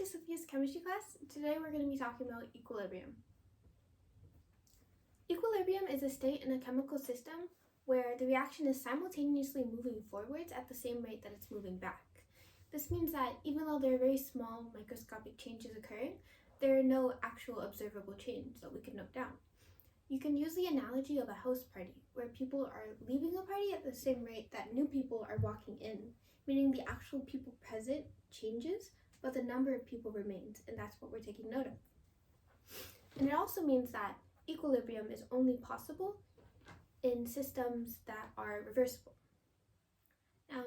to Sophia's chemistry class. Today we're going to be talking about equilibrium. Equilibrium is a state in a chemical system where the reaction is simultaneously moving forwards at the same rate that it's moving back. This means that even though there are very small microscopic changes occurring, there are no actual observable change that we can note down. You can use the analogy of a house party, where people are leaving a party at the same rate that new people are walking in, meaning the actual people present changes, but the number of people remains, and that's what we're taking note of. And it also means that equilibrium is only possible in systems that are reversible. Now,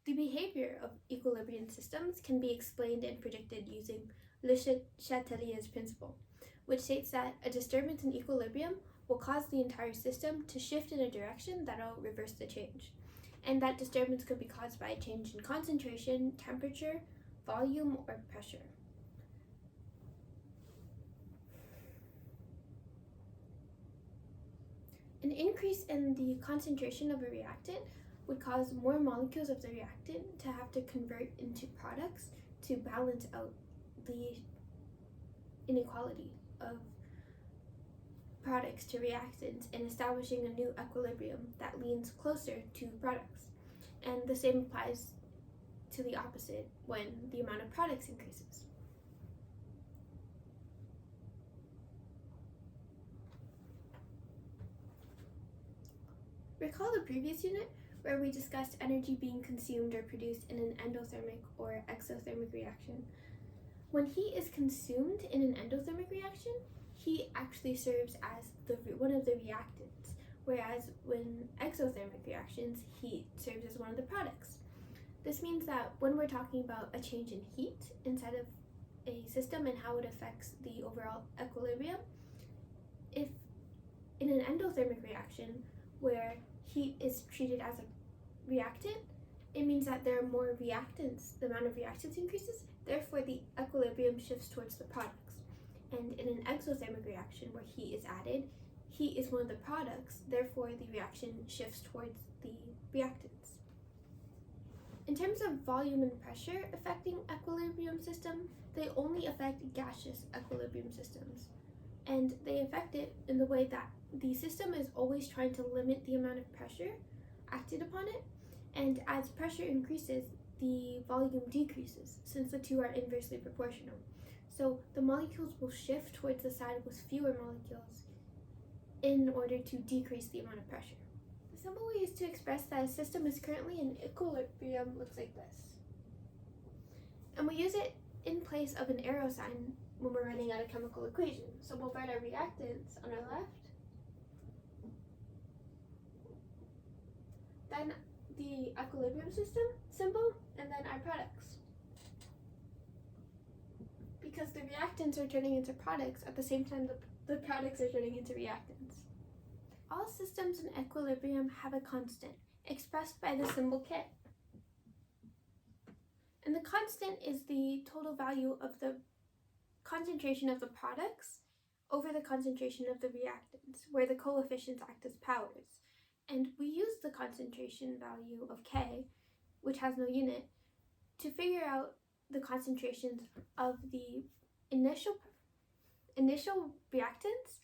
the behavior of equilibrium systems can be explained and predicted using Le Chatelier's principle, which states that a disturbance in equilibrium will cause the entire system to shift in a direction that will reverse the change. And that disturbance could be caused by a change in concentration, temperature, volume, or pressure. An increase in the concentration of a reactant would cause more molecules of the reactant to have to convert into products to balance out the inequality of products to reactants and establishing a new equilibrium that leans closer to products. And the same applies to the opposite when the amount of products increases. Recall the previous unit where we discussed energy being consumed or produced in an endothermic or exothermic reaction. When heat is consumed in an endothermic reaction, heat actually serves as one of the reactants, whereas when exothermic reactions, heat serves as one of the products. This means that when we're talking about a change in heat inside of a system and how it affects the overall equilibrium, if in an endothermic reaction where heat is treated as a reactant, it means that there are more reactants, the amount of reactants increases, therefore the equilibrium shifts towards the products. And in an exothermic reaction where heat is added, heat is one of the products, therefore the reaction shifts towards the reactants. In terms of volume and pressure affecting equilibrium system, they only affect gaseous equilibrium systems. And they affect it in the way that the system is always trying to limit the amount of pressure acted upon it, and as pressure increases, the volume decreases, since the two are inversely proportional. So the molecules will shift towards the side with fewer molecules in order to decrease the amount of pressure. The symbol we use to express that a system is currently in equilibrium looks like this. And we use it in place of an arrow sign when we're writing out a chemical equation. So we'll write our reactants on our left, then the equilibrium system symbol, and then our products. Because the reactants are turning into products at the same time the products are turning into reactants. All systems in equilibrium have a constant, expressed by the symbol K. And the constant is the total value of the concentration of the products over the concentration of the reactants, where the coefficients act as powers. And we use the concentration value of K, which has no unit, to figure out the concentrations of the initial reactants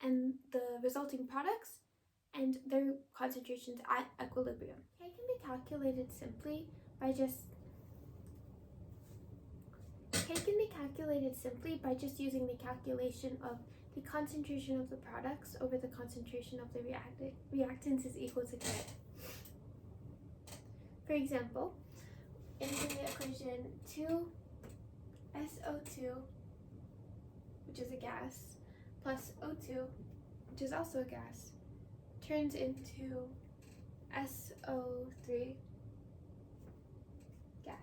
and the resulting products and their concentrations at equilibrium. K can be calculated simply by just using the calculation of the concentration of the products over the concentration of the reactants is equal to K. For example, in the equation 2SO2, which is a gas, plus O2, which is also a gas, turns into SO3 gas.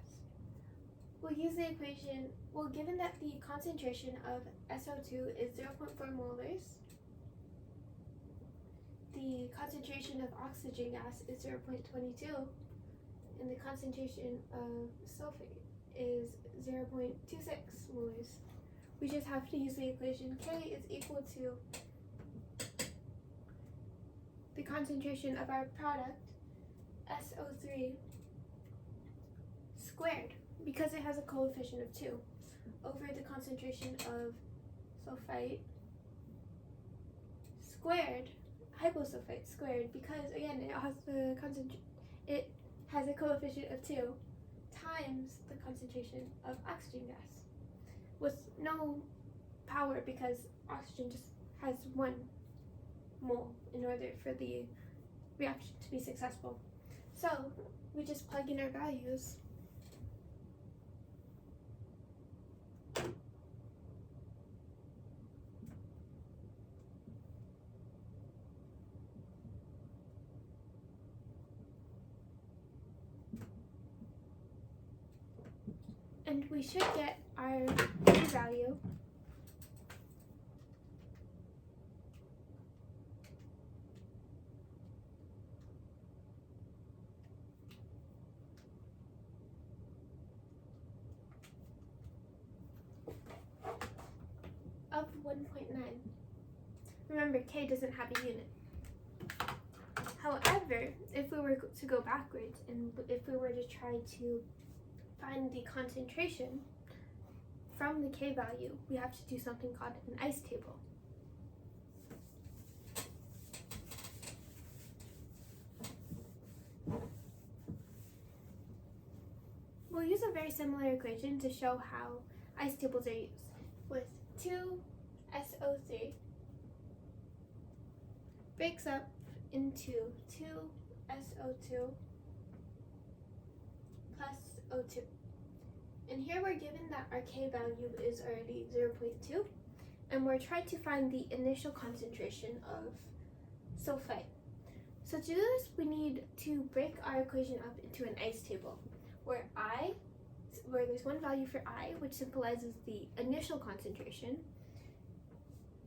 We'll use the equation, given that the concentration of SO2 is 0.4 molars, the concentration of oxygen gas is 0.22, and the concentration of sulfate is 0.26 molars. We just have to use the equation K is equal to the concentration of our product, SO3, squared, because it has a coefficient of 2 over the concentration of sulfite squared, hyposulfite squared, because again it has a coefficient of 2 times the concentration of oxygen gas with no power, because oxygen just has 1 mole in order for the reaction to be successful. So we just plug in our values. And we should get our K value of 1.9. Remember, K doesn't have a unit. However, if we were to go backwards and if we were to try to find the concentration from the K value, we have to do something called an ice table. We'll use a very similar equation to show how ice tables are used, with 2SO3 breaks up into 2SO2 plus O2. And here we're given that our K value is already 0.2, and we're trying to find the initial concentration of sulfite. So to do this, we need to break our equation up into an ice table, where there's one value for I, which symbolizes the initial concentration,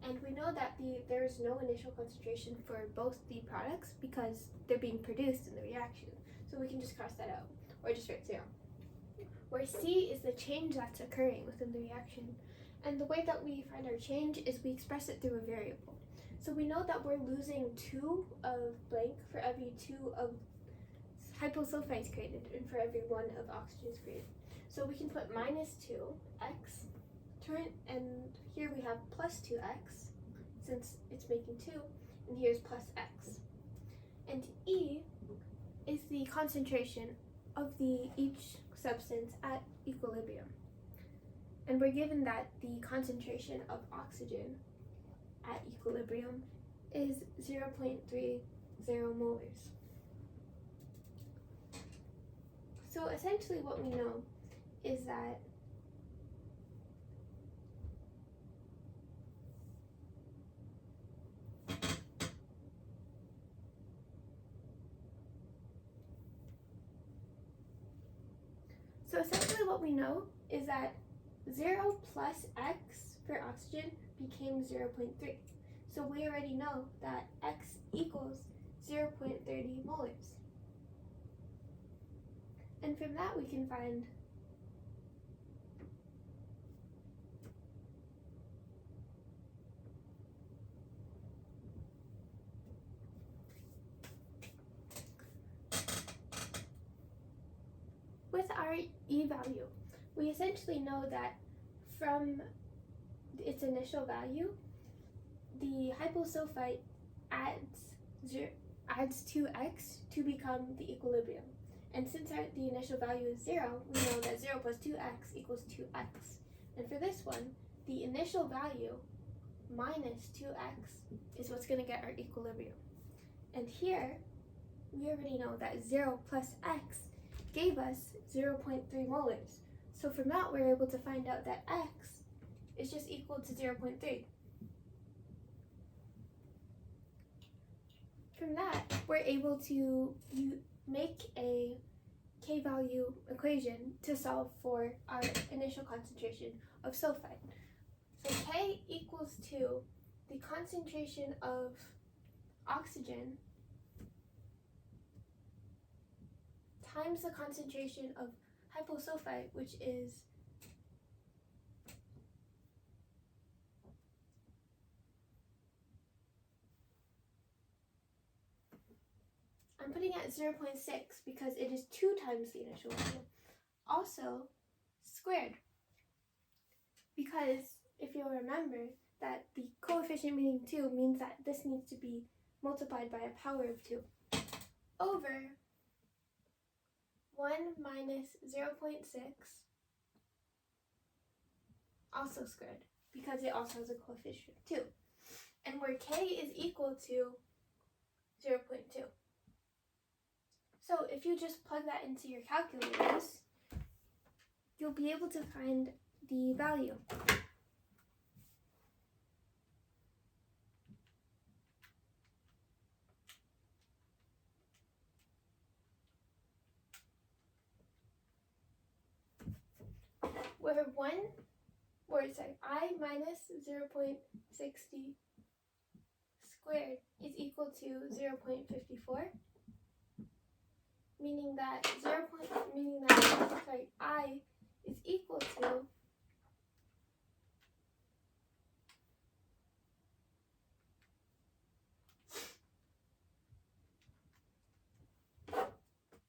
and we know that there is no initial concentration for both the products because they're being produced in the reaction. So we can just cross that out, or just write 0. Where C is the change that's occurring within the reaction. And the way that we find our change is we express it through a variable. So we know that we're losing 2 of blank for every 2 of hyposulfites created and for every 1 of oxygens created. So we can put minus 2x, and here we have plus 2x, since it's making 2, and here's plus x. And E is the concentration of each substance at equilibrium. And we're given that the concentration of oxygen at equilibrium is 0.30 molars. So essentially what we know is that is that 0 plus x for oxygen became 0.3. So we already know that x equals 0.30 molars. And from that we can find with our E value, we essentially know that from its initial value, the hyposulfite adds 2x to become the equilibrium. And since the initial value is 0, we know that 0 plus 2x equals 2x. And for this one, the initial value minus 2x is what's going to get our equilibrium. And here, we already know that 0 plus x gave us 0.3 molars. So from that, we're able to find out that x is just equal to 0.3. From that, we're able to make a K value equation to solve for our initial concentration of sulfite. So K equals to the concentration of oxygen times the concentration of hyposulfite, which is I'm putting it at 0.6 because it is 2 times the initial value. Also, squared. Because if you'll remember that the coefficient meaning 2 means that this needs to be multiplied by a power of 2 over 1 minus 0.6, also squared, because it also has a coefficient of 2. And where k is equal to 0.2. So if you just plug that into your calculators, you'll be able to find the value. Where I minus 0.60 squared is equal to 0.54, meaning that I is equal to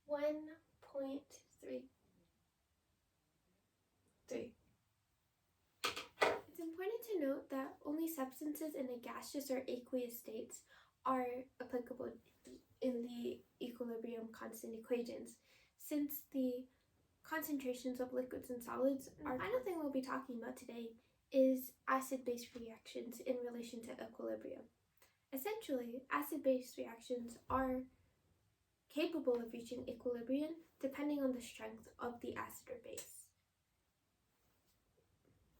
1.33. It's important to note that only substances in a gaseous or aqueous states are applicable in the equilibrium constant equations, since the concentrations of liquids and solids are. The final thing we'll be talking about today is acid-base reactions in relation to equilibrium. Essentially, acid-base reactions are capable of reaching equilibrium depending on the strength of the acid or base.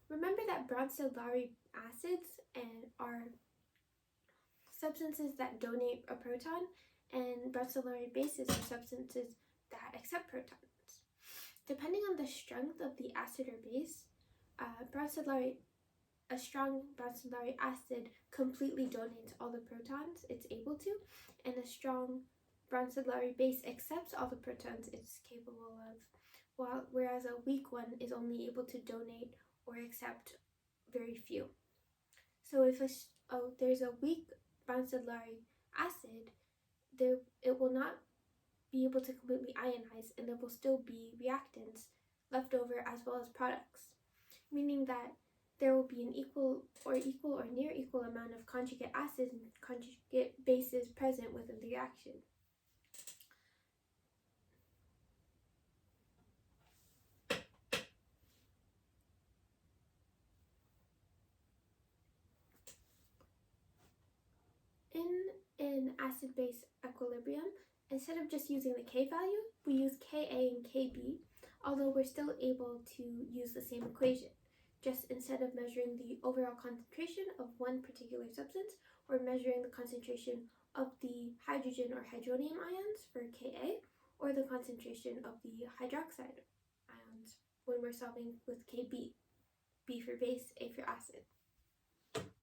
Remember that Bronsted-Lowry acids are substances that donate a proton, and Bronsted-Lowry bases are substances that accept protons. Depending on the strength of the acid or base, a strong Bronsted-Lowry acid completely donates all the protons it's able to, and a strong Bronsted-Lowry base accepts all the protons it's capable of, whereas a weak one is only able to donate or accept very few. So if there's a weak Bronsted-Lowry acid, it will not be able to completely ionize, and there will still be reactants left over as well as products, meaning that there will be an equal or near equal amount of conjugate acids and conjugate bases present within the reaction. In an acid-base equilibrium, instead of just using the K value, we use Ka and Kb, although we're still able to use the same equation. Just instead of measuring the overall concentration of one particular substance, we're measuring the concentration of the hydrogen or hydronium ions for Ka, or the concentration of the hydroxide ions when we're solving with Kb, B for base, A for acid.